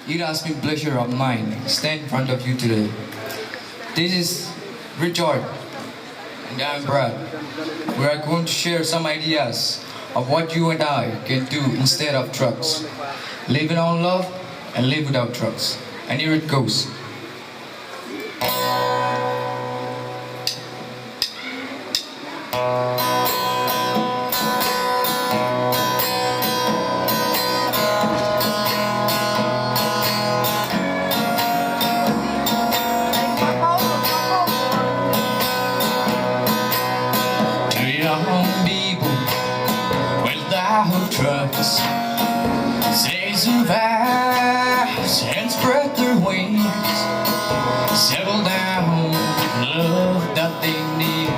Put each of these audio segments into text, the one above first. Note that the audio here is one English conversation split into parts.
It has been pleasure of mine stand in front of you today. This is Richard and I'm Brad. We are going to share some ideas of what you and I can do instead of drugs. Living on love and live without drugs. And here it goes. Young people without drugs, say some vows and spread their wings, settle down, love that they need,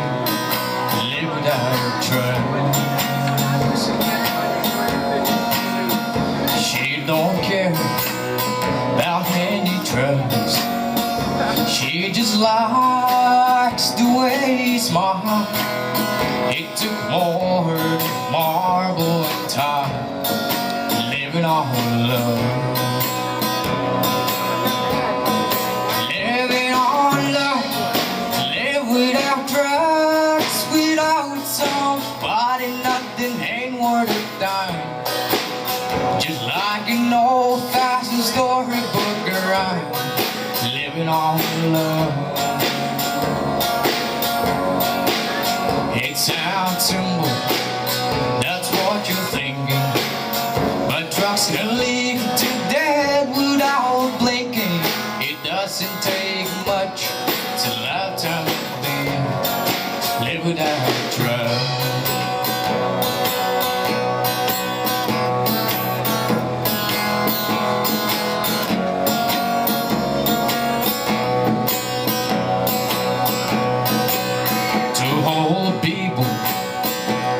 live without drugs. She don't care about any drugs, she just likes the way he smiles. It took more than marble and time, living on love. Living on love, live without drugs, without somebody, nothing ain't worth a dime. Just like an old-fashioned storybook rhyme, living on love. It sounds simple, that's what you're thinking, but drugs can lead to death without blinking. It doesn't take much to lifetime of live without drugs.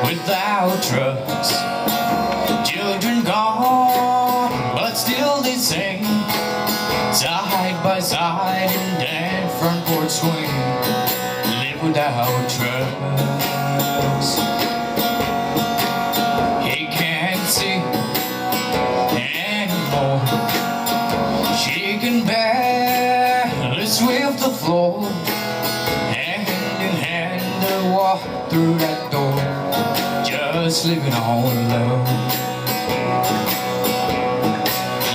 Without drugs, children gone, but still the same, side by side in that front porch swing, live without drugs. He can't see anymore, she can barely sweep the floor, hand in hand they walk through that door, just living on love.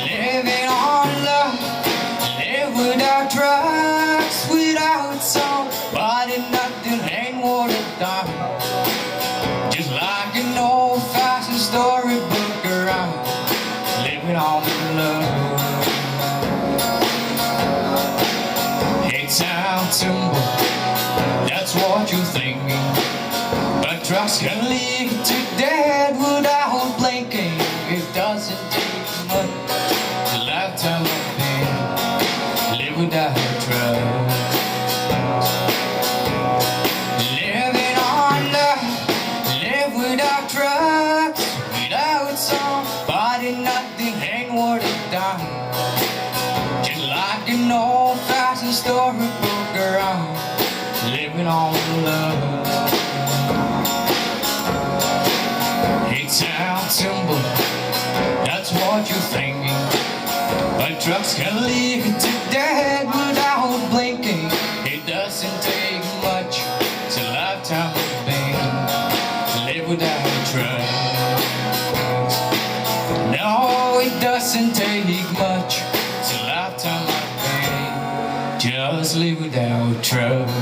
Living on love, live without drugs, without somebody, nothing ain't worth a dime. Just like an old-fashioned storybook around, living on love. It sounds simple, that's what you're thinking, but drugs can lead to death without blinking. It doesn't take much to lifetime of pain, live without drugs. Living on love, live without drugs, without somebody, nothing ain't worth a dime. Just like an old-fashioned storybook around, living on love. It sounds simple, that's what you're thinking, but drugs can lead to death without blinking. It doesn't take much to lifetime of pain, live without drugs. No, it doesn't take much to lifetime of pain, just live without drugs.